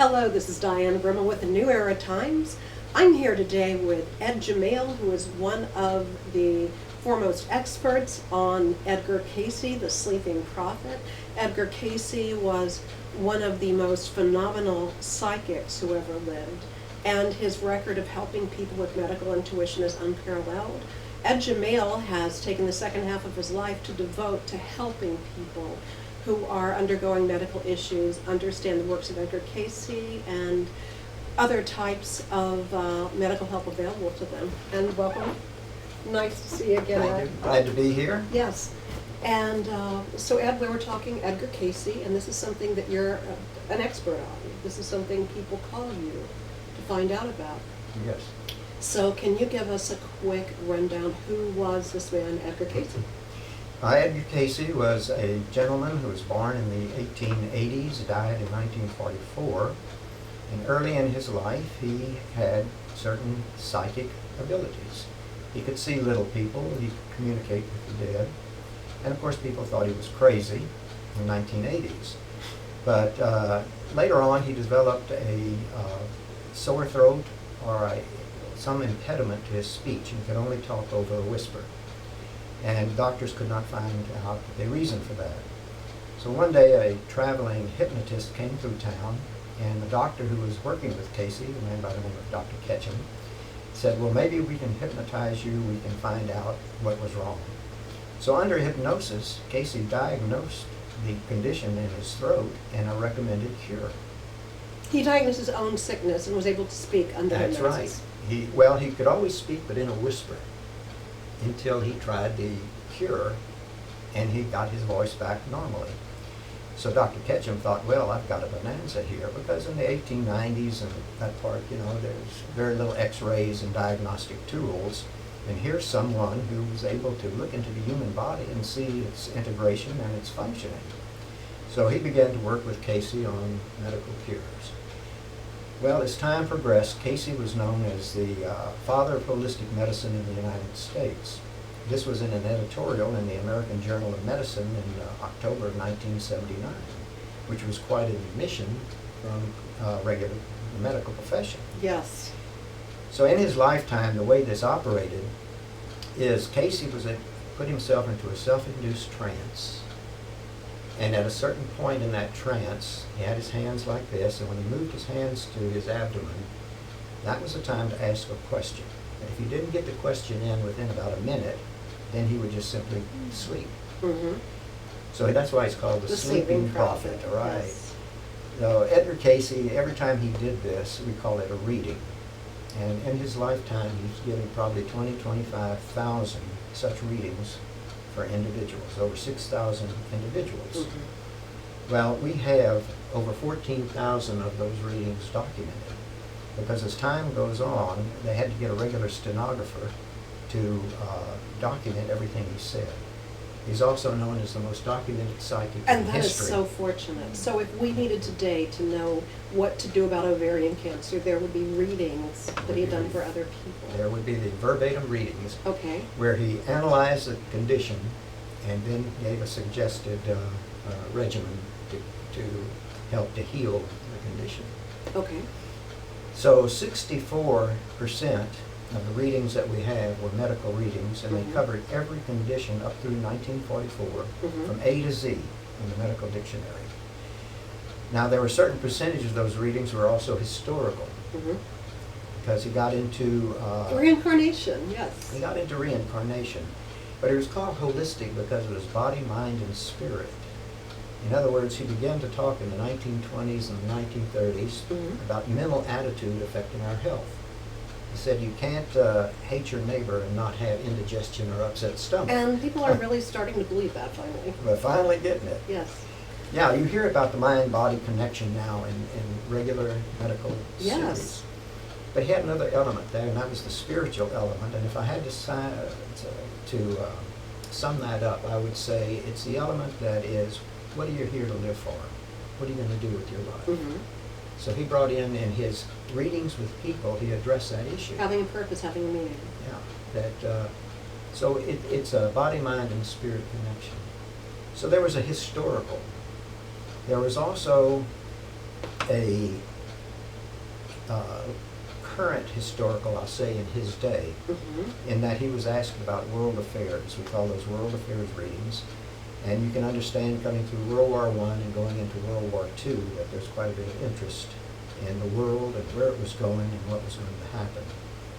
Hello, this is Diane Gremmel with the New Era Times. I'm here today with Ed Jamail, who is one of the foremost experts on Edgar Cayce, the sleeping prophet. Edgar Cayce was one of the most phenomenal psychics who ever lived, and his record of helping people with medical intuition is unparalleled. Ed Jamail has taken the second half of his life to devote to helping people who are undergoing medical issues understand the works of Edgar Cayce and other types of medical help available to them. And welcome. Nice to see you again, Thank Ed. you. Glad to be here. Yes. And so, Ed, we were talking Edgar Cayce, and this is something that you're an expert on. This is something people call you to find out about. Yes. So can you give us a quick rundown? Who was this man, Edgar Cayce? Edgar Cayce was a gentleman who was born in the 1880s, died in 1944. And early in his life, he had certain psychic abilities. He could see little people, he could communicate with the dead. And of course, people thought he was crazy in the 1980s. But later on, he developed a sore throat or some impediment to his speech. He could only talk over a whisper. And doctors could not find out the reason for that. So one day a traveling hypnotist came through town, and the doctor who was working with Cayce, a man by the name of Dr. Ketchum, said, well, maybe we can hypnotize you, we can find out what was wrong. So under hypnosis, Cayce diagnosed the condition in his throat and a recommended cure. He diagnosed his own sickness and was able to speak under That's hypnosis. right. He could always speak, but in a whisper, until he tried the cure and he got his voice back normally. So Dr. Ketchum thought, well, I've got a bonanza here, because in the 1890s and that part, there's very little x-rays and diagnostic tools. And here's someone who was able to look into the human body and see its integration and its functioning. So he began to work with Cayce on medical cures. Well, as time progressed, Cayce was known as the father of holistic medicine in the United States. This was in an editorial in the American Journal of Medicine in October of 1979, which was quite an admission from regular medical profession. Yes. So in his lifetime, the way this operated is Cayce put himself into a self-induced trance. And at a certain point in that trance, he had his hands like this, and when he moved his hands to his abdomen, that was the time to ask a question. And if he didn't get the question in within about a minute, then he would just simply sleep. Mm-hmm. So that's why he's called the sleeping prophet, right? Yes. So Edgar Cayce, every time he did this, we call it a reading. And in his lifetime, he's given probably 25,000 such readings for individuals, over 6,000 individuals. Mm-hmm. Well, we have over 14,000 of those readings documented, because as time goes on, they had to get a regular stenographer to document everything he said. He's also known as the most documented psychic And in that is history. so fortunate. So if we needed today to know what to do about ovarian cancer, there would be readings that he had done for other people. There would be the verbatim readings Okay. where he analyzed the condition and then gave a suggested regimen to help to heal the condition. Okay. So 64% of the readings that we have were medical readings, and Mhm. they covered every condition up through 1944, Mhm. from A to Z in the medical dictionary. Now, there were certain percentages of those readings were also historical, Mm-hmm. because he got into Reincarnation, yes. he got into reincarnation, but it was called holistic because it was body, mind, and spirit. In other words, he began to talk in the 1920s and the 1930s Mhm. about mental attitude affecting our health. He said you can't hate your neighbor and not have indigestion or upset stomach. And people are really starting to believe that finally. We're finally getting it. Yes. Yeah, you hear about the mind-body connection now in regular medical Yes. series. But he had another element there, and that was the spiritual element. And if I had to sum that up, I would say it's the element that is, what are you here to live for? What are you going to do with your life? Mm-hmm. So he brought in his readings with people, he addressed that issue. Having a purpose, having a meaning. Yeah, so it's a body, mind, and spirit connection. So there was a historical. There was also a current historical, I'll say, in his day, in that he was asked about world affairs. We call those world affairs readings. And you can understand coming through World War I and going into World War II that there's quite a bit of interest in the world and where it was going and what was going to happen.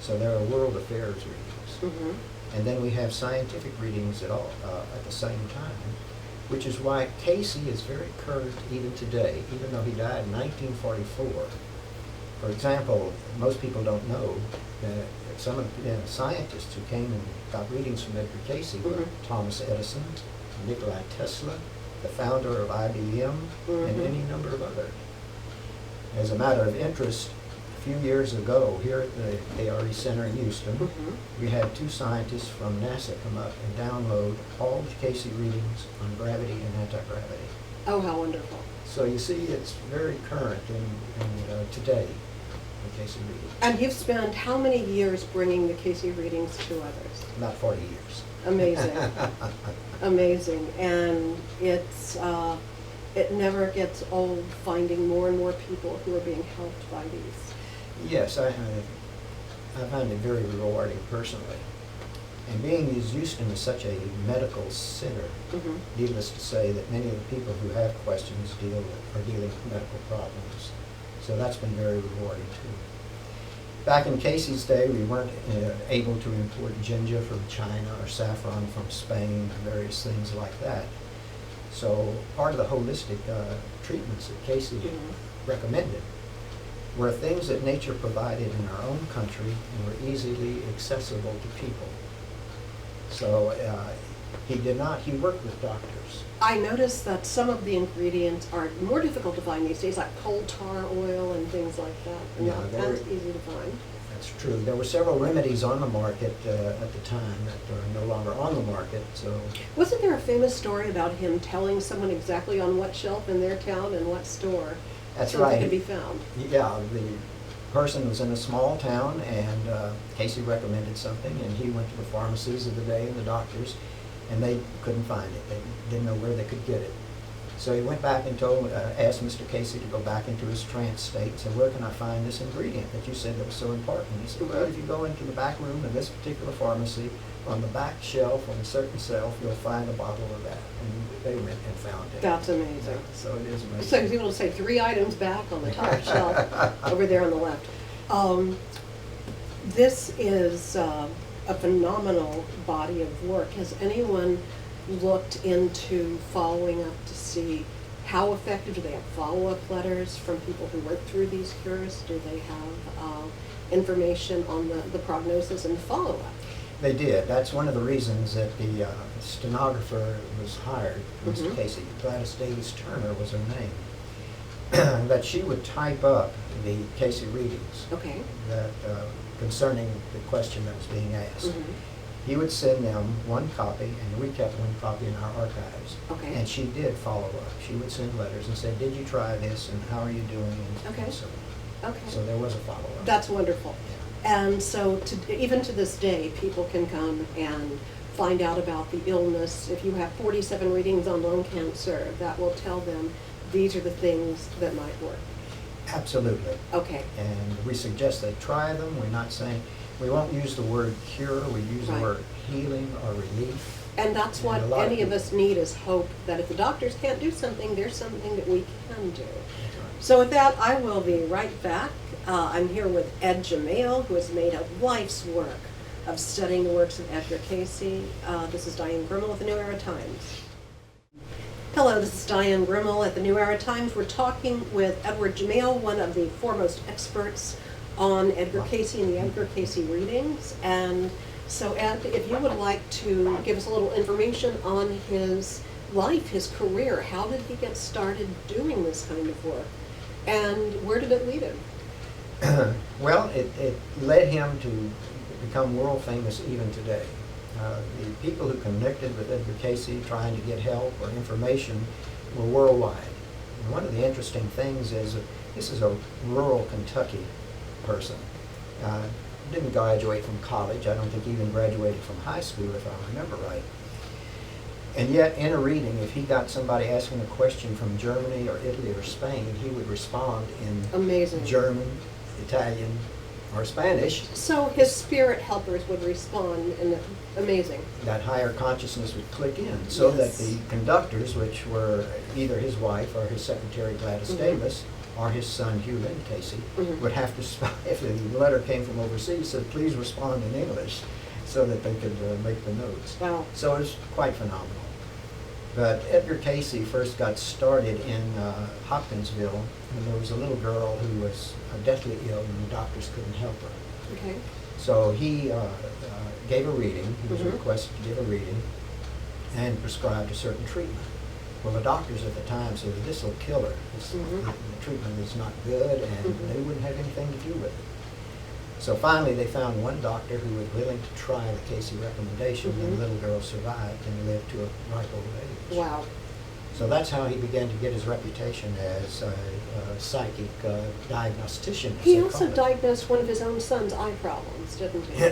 So there are world affairs readings. And then we have scientific readings at the same time, which is why Cayce is very current even today, even though he died in 1944. For example, most people don't know that some of the scientists who came and got readings from Edgar Cayce were Thomas Edison, Nikola Tesla, the founder of IBM, and any number of others. As a matter of interest, a few years ago here at the ARE Center in Houston, we had 2 scientists from NASA come up and download all the Cayce readings on gravity and anti-gravity. Oh, how wonderful. So you see, it's very current in today, the Cayce readings. And you've spent how many years bringing the Cayce readings to others? About 40 years. Amazing. Amazing. And it's it never gets old finding more and more people who are being helped by these. Yes, I find it very rewarding personally. And being as Houston is such a medical center, needless to say that many of the people who have questions are dealing with medical problems. So that's been very rewarding too. Back in Cayce's day, we weren't able to import ginger from China or saffron from Spain and various things like that. So part of the holistic treatments that Cayce recommended were things that nature provided in our own country and were easily accessible to people. So he worked with doctors. I noticed that some of the ingredients are more difficult to find these days, like coal tar oil and things like that. And Yeah, not as easy to find. That's true. There were several remedies on the market at the time that are no longer on the market. So Wasn't there a famous story about him telling someone exactly on what shelf in their town and what store that's something right. could be found? Yeah, the person was in a small town, and Cayce recommended something, and he went to the pharmacies of the day and the doctors, and they couldn't find it. They didn't know where they could get it. So he went back and asked Mr. Cayce to go back into his trance state and said, where can I find this ingredient that you said that was so important? He said, well, if you go into the back room in this particular pharmacy, on the back shelf, on a certain shelf, you'll find a bottle of that. And they went and found it. That's amazing. So it is amazing. So he was able to say 3 items back on the top shelf over there on the left. This is a phenomenal body of work. Has anyone looked into following up to see how effective? Do they have follow-up letters from people who work through these cures? Do they have information on the prognosis and follow-up? They did. That's one of the reasons that the stenographer was hired, Mr. Cayce. Gladys Davis Turner was her name. That she would type up the Cayce readings that concerning the question that was being asked. He would send them one copy, and we kept one copy in our archives. And she did follow up. She would send letters and say, did you try this, and how are you doing? And so so there was a follow-up. That's wonderful. And so even to this day, people can come and find out about the illness. If you have 47 readings on lung cancer, that will tell them these are the things that might work. Absolutely. Okay. And we suggest they try them. We're not saying, we won't use the word cure, we use the word healing or relief. And that's what any of us need, is hope that if the doctors can't do something, there's something that we can do. So with that, I will be right back. I'm here with Ed Jamail, who has made a life's work of studying the works of Edgar Cayce. This is Diane Gremmel with the New Era Times. Hello, this is Diane Gremmel at the New Era Times. We're talking with Edward Jamail, one of the foremost experts on Edgar Cayce and the Edgar Cayce readings. And so Ed, if you would like to give us a little information on his life, his career, how did he get started doing this kind of work? And where did it lead him? Well, it led him to become world famous even today. The people who connected with Edgar Cayce trying to get help or information were worldwide. And one of the interesting things is that this is a rural Kentucky person. Didn't graduate from college. I don't think he even graduated from high school, if I remember right. And yet, in a reading, if he got somebody asking a question from Germany or Italy or Spain, he would respond in German Italian, or Spanish, So his spirit helpers would respond, and amazing. that higher consciousness would click in, so that Yes. the conductors, which were either his wife or his secretary Gladys Mhm. Davis, or his son Hugh Lynn Cayce, Mhm. would have to, if the letter came from overseas, said, please respond in English, so that they could make the notes. Wow. So it was quite phenomenal. But Edgar Cayce first got started in Hopkinsville, and there was a little girl who was deathly ill, and the doctors couldn't help her. Okay. So he gave a reading. He was Mhm. requested to give a reading and prescribed a certain treatment. Well, the doctors at the time said, this will kill her. Mhm. The treatment is not good, and Mhm. they wouldn't have anything to do with it. So finally, they found one doctor who was willing to try the Cayce recommendation, and Mhm. the little girl survived and lived to a ripe old age. Wow. So that's how he began to get his reputation as a psychic diagnostician. as He they also call it. diagnosed one of his own son's eye problems, didn't he?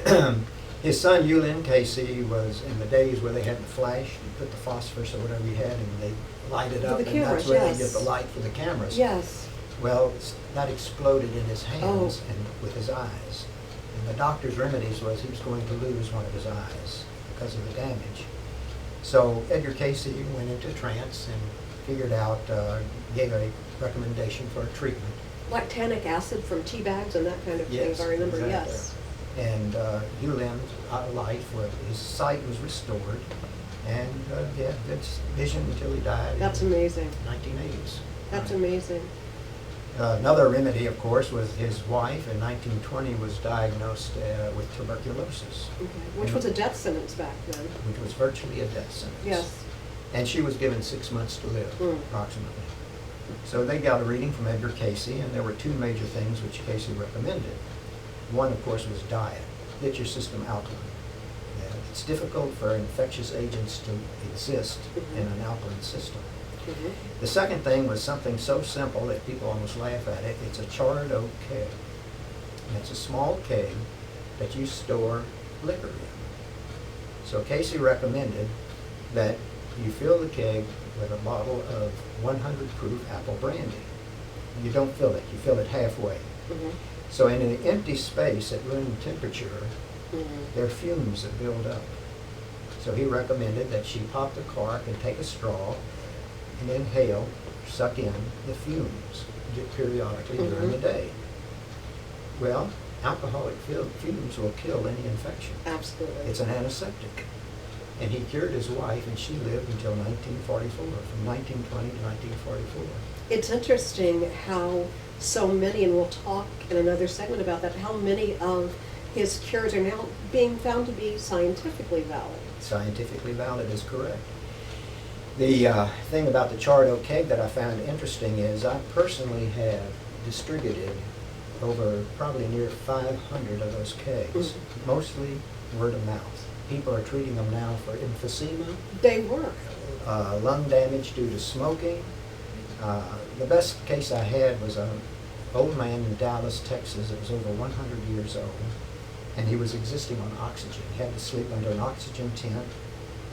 His son, Hugh Lynn Cayce, was in the days where they had the flash. You put the phosphorus or whatever you had, and they light it For up, the and cameras, that's where yes. they get the light for the cameras. Yes. Well, that exploded in his hands Oh. and with his eyes. And the doctor's remedies was he was going to lose one of his eyes because of the damage. So Edgar Cayce went into trance and figured out, gave a recommendation for a treatment. Lactanic acid from tea bags and that kind of thing, Yes, if I remember, exactly. yes. And Hugh Lynn's life, his sight was restored, and he had good vision until he died That's in amazing. 1980s. That's Right. amazing. Another remedy, of course, was his wife in 1920 was diagnosed with tuberculosis, Okay. Which was a death sentence back then. which was virtually a death sentence. Yes. And she was given 6 months to live, Mm. approximately. So they got a reading from Edgar Cayce, and there were two major things which Cayce recommended. One, of course, was diet. Get your system alkaline. It's difficult for infectious agents to exist in an alkaline system. Mhm. The second thing was something so simple that people almost laugh at it. It's a charred oak keg. And it's a small keg that you store liquor in. So Cayce recommended that you fill the keg with a bottle of 100 proof apple brandy. You don't fill it, you fill it halfway. Mhm. So in an empty space at room temperature, Mhm. there are fumes that build up. So he recommended that she pop the cork and take a straw and inhale, suck in the fumes periodically during the Mhm. day. Well, alcoholic fumes will kill any infection. Absolutely. It's an antiseptic. And he cured his wife, and she lived until 1944, from 1920 to 1944. It's interesting how so many, and we'll talk in another segment about that, how many of his cures are now being found to be scientifically valid. Scientifically valid is correct. The thing about the charred oak keg that I found interesting is I personally have distributed over probably near 500 of those kegs, mostly word of mouth. People are treating them now for emphysema, They work. lung damage due to smoking. The best case I had was an old man in Dallas, Texas, that was over 100 years old, and he was existing on oxygen. He had to sleep under an oxygen tent,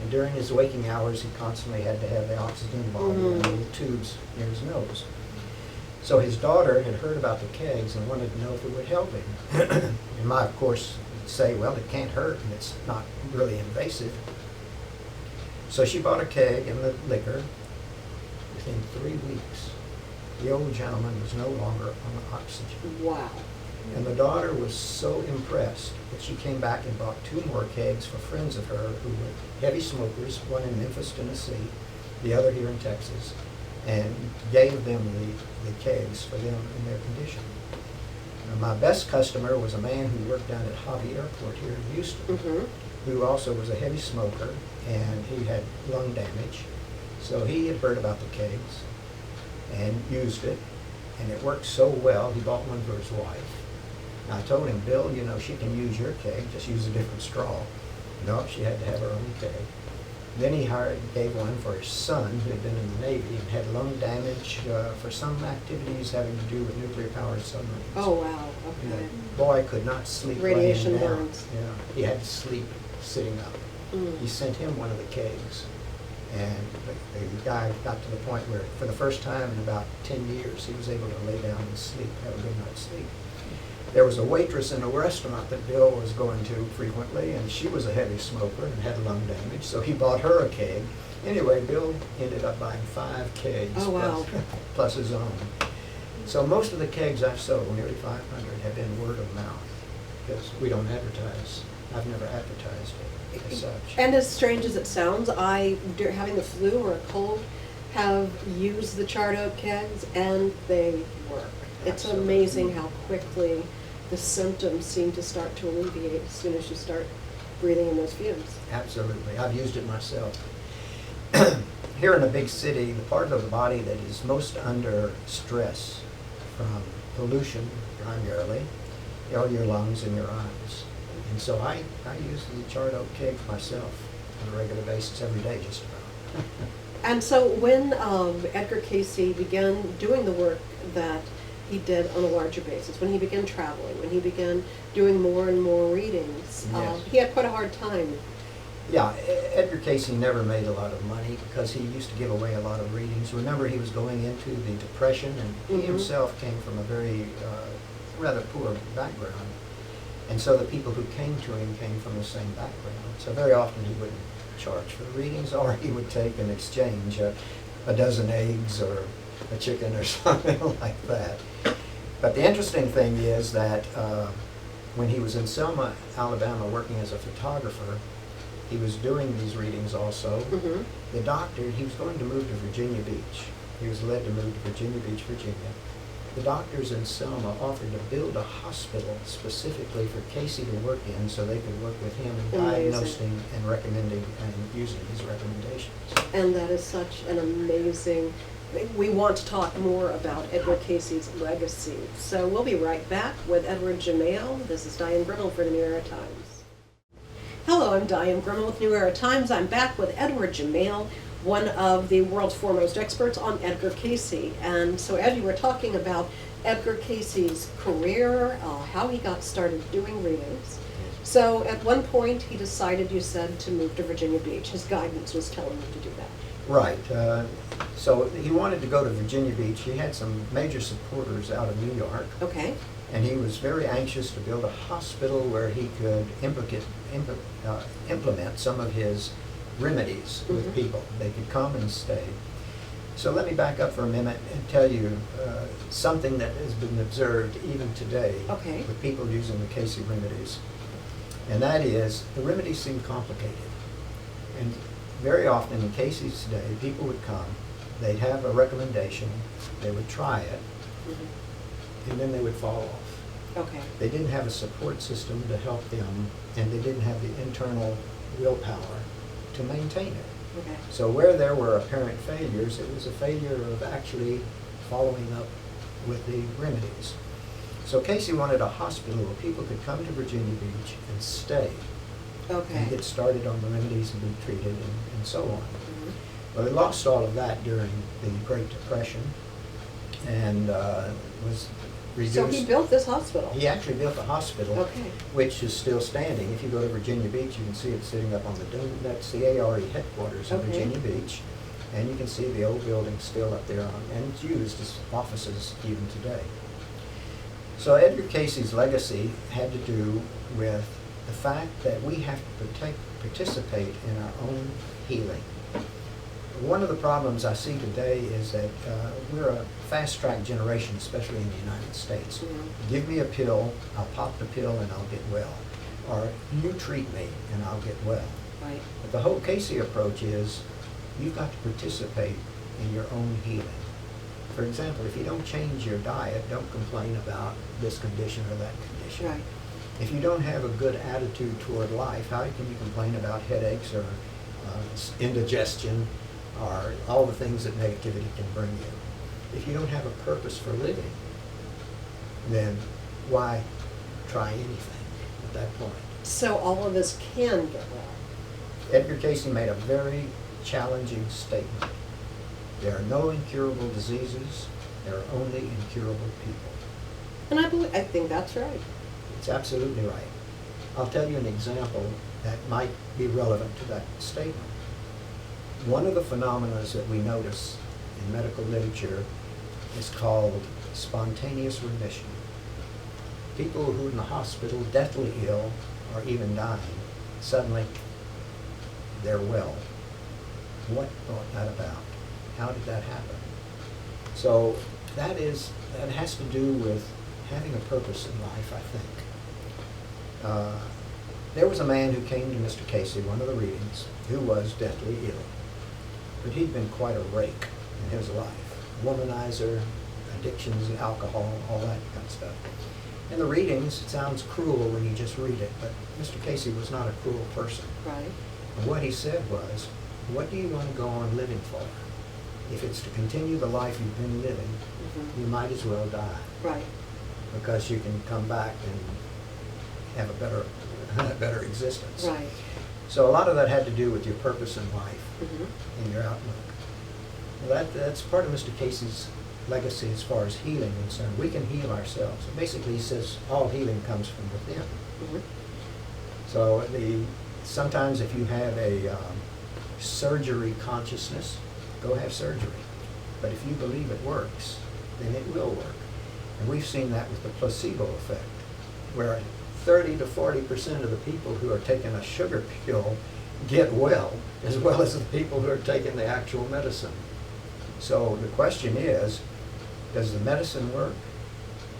and during his waking hours, he constantly had to have the oxygen bottle and little tubes near his nose. So his daughter had heard about the kegs and wanted to know if it would help him. And my, of course, would say, well, it can't hurt, and it's not really invasive. So she bought a keg and the liquor. Within 3 weeks, the old gentleman was no longer on oxygen. Wow. And the daughter was so impressed that she came back and bought 2 more kegs for friends of her who were heavy smokers, one in Memphis, Tennessee, the other here in Texas, and gave them the kegs for them in their condition. Now, my best customer was a man who worked down at Hobby Airport here in Houston, Mm-hmm. who also was a heavy smoker, and he had lung damage. So he had heard about the kegs and used it, and it worked so well, he bought one for his wife. And I told him, Bill, you know, she can use your keg, just use a different straw. No, she had to have her own keg. Then he gave one for his son, who had been in the Navy and had lung damage for some activities having to do with nuclear-powered submarines. Oh, wow. And Okay. the boy could not sleep Radiation laying down. burns. Yeah, he had to sleep sitting up. Mm. He sent him one of the kegs, and the guy got to the point where, for the first time in about 10 years, he was able to lay down and sleep, have a good night's sleep. There was a waitress in a restaurant that Bill was going to frequently, and she was a heavy smoker and had lung damage, so he bought her a keg. Anyway, Bill ended up buying 5 kegs Oh, wow. plus his own. So most of the kegs I've sold, nearly 500, have been word of mouth, because we don't advertise. I've never advertised it as such. And as strange as it sounds, having the flu or a cold, have used the charred oak kegs, and they work. It's Absolutely. amazing how quickly the symptoms seem to start to alleviate as soon as you start breathing in those fumes. Absolutely. I've used it myself. Here in a big city, the part of the body that is most under stress from pollution primarily are your lungs and your eyes. And so I use the charred oak keg myself on a regular basis every day just about. And so when Edgar Cayce began doing the work that he did on a larger basis, when he began traveling, when he began doing more and more readings, Yes. he had quite a hard time. Yeah, Edgar Cayce never made a lot of money because he used to give away a lot of readings. Remember, he was going into the Depression, and he Mhm. himself came from a very rather poor background. And so the people who came to him came from the same background. So very often he wouldn't charge for readings, or he would take in exchange a dozen eggs or a chicken or something like that. But the interesting thing is that when he was in Selma, Alabama, working as a photographer, he was doing these readings also. Mhm. The doctor, he was going to move to Virginia Beach. He was led to move to Virginia Beach, Virginia. The doctors in Selma offered to build a hospital specifically for Cayce to work in so they could work with him in Amazing. diagnosing and recommending and using his recommendations. And that is such an amazing, we want to talk more about Edgar Cayce's legacy. So we'll be right back with Edward Jamail. This is Diane Gremmel for the New Era Times. Hello, I'm Diane Gremmel with New Era Times. I'm back with Edward Jamail, one of the world's foremost experts on Edgar Cayce. And so, Ed, you were talking about Edgar Cayce's career, how he got started doing readings. So at one point he decided, you said, to move to Virginia Beach. His guidance was telling him to do that. Right. So he wanted to go to Virginia Beach. He had some major supporters out of New York. Okay. And he was very anxious to build a hospital where he could implement some of his remedies with Mhm. people. They could come and stay. So let me back up for a minute and tell you something that has been observed even today Okay. with people using the Cayce remedies. And that is, the remedies seem complicated. And very often in Cayce's day, people would come, they'd have a recommendation, they would try it, Mhm. and then they would fall off. Okay. They didn't have a support system to help them, and they didn't have the internal willpower to maintain it. Okay. So where there were apparent failures, it was a failure of actually following up with the remedies. So Cayce wanted a hospital where people could come to Virginia Beach and stay Okay. and get started on the remedies and be treated and so on. Mhm. Well, they lost all of that during the Great Depression and was reduced. So he built this hospital. He actually built a hospital, Okay. which is still standing. If you go to Virginia Beach, you can see it sitting up on the dome. That's the ARE headquarters in Okay. Virginia Beach. And you can see the old building still up there, and it's used as offices even today. So Edgar Cayce's legacy had to do with the fact that we have to participate in our own healing. One of the problems I see today is that we're a fast-track generation, especially in the United States. Mhm. Give me a pill, I'll pop the pill and I'll get well. Or you treat me and I'll get well. Right. But the whole Cayce approach is you've got to participate in your own healing. For example, if you don't change your diet, don't complain about this condition or that condition. Right. If you don't have a good attitude toward life, how can you complain about headaches or indigestion or all the things that negativity can bring you? If you don't have a purpose for living, then why try anything at that point? So all of us can get well. Edgar Cayce made a very challenging statement. There are no incurable diseases, there are only incurable people. And I think that's right. It's absolutely right. I'll tell you an example that might be relevant to that statement. One of the phenomena that we notice in medical literature is called spontaneous remission. people who are in the hospital, deathly ill, or even dying, suddenly they're well. What brought that about? How did that happen? So that has to do with having a purpose in life, I think. There was a man who came to Mr. Cayce, one of the readings, who was deathly ill. But he'd been quite a rake in his life. Womanizer, addictions, alcohol, all that kind of stuff. In the readings, it sounds cruel when you just read it, but Mr. Cayce was not a cruel person. Right. And what he said was, what do you want to go on living for? If it's to continue the life you've been living, you might as well die. Right. Because you can come back and have a better existence. Right. So a lot of that had to do with your purpose in life and your outlook. Well, that's part of Mr. Cayce's legacy as far as healing is concerned. We can heal ourselves. And basically, he says all healing comes from within. So sometimes if you have a surgery consciousness, go have surgery. But if you believe it works, then it will work. And we've seen that with the placebo effect, where 30 to 40% of the people who are taking a sugar pill get well as the people who are taking the actual medicine. So the question is, does the medicine work,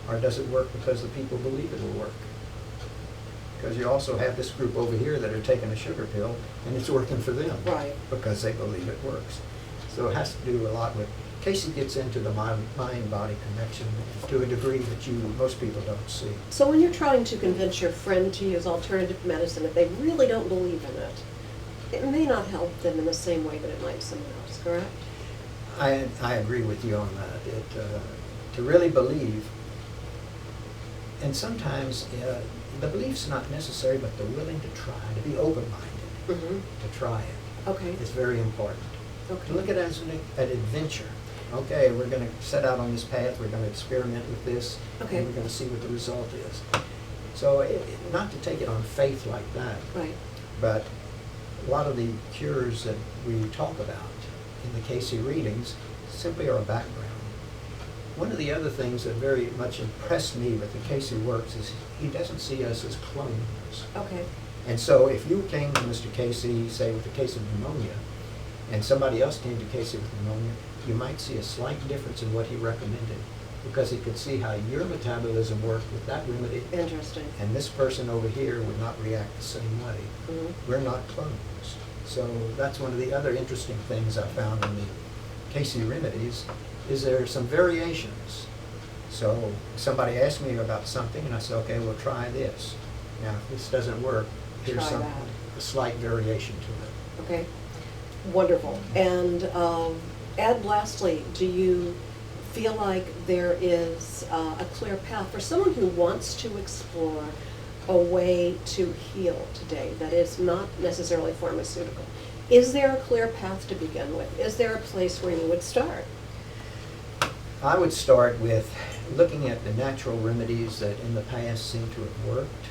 or does it work because the people believe it will work? Because you also have this group over here that are taking a sugar pill, and it's working for them. Right. Because they believe it works. So it has to do a lot with, Cayce gets into the mind-body connection to a degree that most people don't see. So when you're trying to convince your friend to use alternative medicine, if they really don't believe in it, it may not help them in the same way that it might someone else, correct? I agree with you on that. To really believe, and sometimes the belief's not necessary, but they're willing to try, to be open-minded, to try it. Okay. It's very important. Okay. To look at it as an adventure. Okay, we're going to set out on this path, we're going to experiment with this, Okay. and we're going to see what the result is. So not to take it on faith like that, Right. but a lot of the cures that we talk about in the Cayce readings simply are a background. One of the other things that very much impressed me with the Cayce works is he doesn't see us as clones. Okay. And so if you came to Mr. Cayce, say with a case of pneumonia, and somebody else came to Cayce with pneumonia, you might see a slight difference in what he recommended, because he could see how your metabolism worked with that remedy. Interesting. And this person over here would not react the same way. We're not clones. So that's one of the other interesting things I found in the Cayce remedies, is there are some variations. So somebody asked me about something, and I said, okay, we'll try this. Now, if this doesn't work, here's Try a slight variation to it. Okay. Wonderful. And Ed, lastly, do you feel like there is a clear path for someone who wants to explore a way to heal today that is not necessarily pharmaceutical? Is there a clear path to begin with? Is there a place where you would start? I would start with looking at the natural remedies that in the past seem to have worked.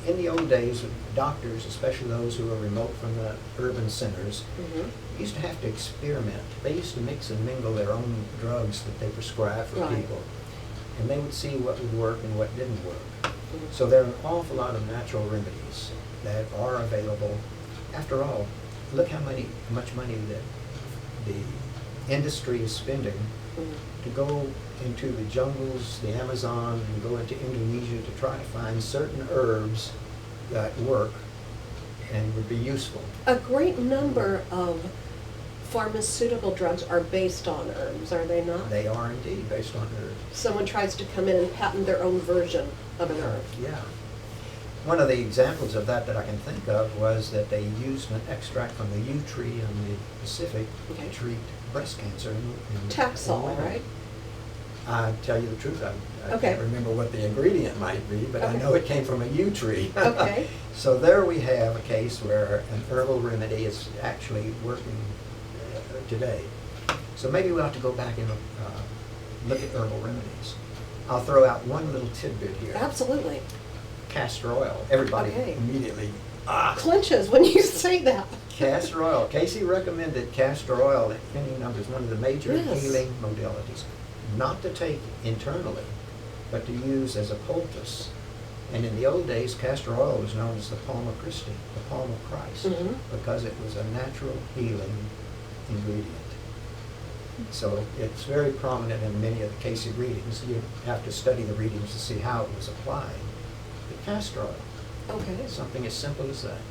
In the old days, doctors, especially those who were remote from the urban centers, used to have to experiment. They used to mix and mingle their own drugs that they prescribed for people. And they would see what would work and what didn't work. So there are an awful lot of natural remedies that are available. After all, look how much money that the industry is spending to go into the jungles, the Amazon, and go into Indonesia to try to find certain herbs that work and would be useful. A great number of pharmaceutical drugs are based on herbs, are they not? They are indeed based on herbs. Someone tries to come in and patent their own version of an herb. Yeah. One of the examples of that I can think of was that they used an extract from the yew tree in the Pacific to treat breast cancer in Taxol, women. right? I tell you the truth, I Okay. can't remember what the ingredient might be, but I know it came from a yew tree. Okay. So there we have a case where an herbal remedy is actually working today. So maybe we'll have to go back and look at herbal remedies. I'll throw out one little tidbit here. Absolutely. Castor oil. Everybody Okay. immediately, Clinches when you say that. castor oil. Cayce recommended castor oil at any numbers, one of the major Yes. healing modalities. Not to take internally, but to use as a poultice. And in the old days, castor oil was known as the palm of Christi, the palm of Christ, because it was a natural healing ingredient. So it's very prominent in many of the Cayce readings. You have to study the readings to see how it was applied. But castor oil, Okay. something as simple as that,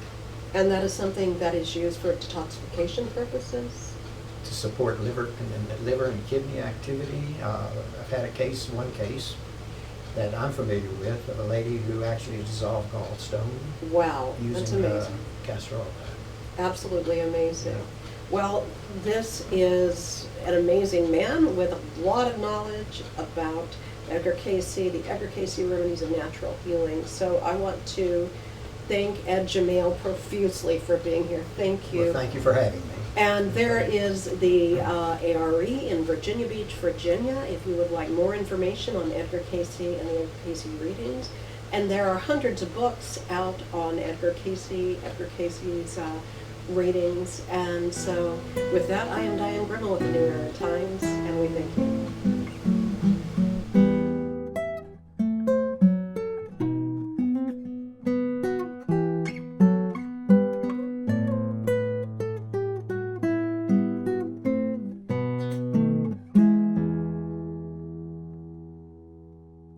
And that is something that is used for detoxification purposes? to support liver and kidney activity. I've had one case that I'm familiar with of a lady who actually dissolved gallstone Wow, that's using amazing. castor oil. Absolutely amazing. Yeah. Well, this is an amazing man with a lot of knowledge about Edgar Cayce, the Edgar Cayce remedies of natural healing. So I want to thank Ed Jamail profusely for being here. Thank you. Well, thank you for having me. And there is the ARE in Virginia Beach, Virginia, if you would like more information on Edgar Cayce and the Edgar Cayce readings. And there are hundreds of books out on Edgar Cayce's readings. And so with that, I am Diane Gremmel with the New Era Times, and we thank you.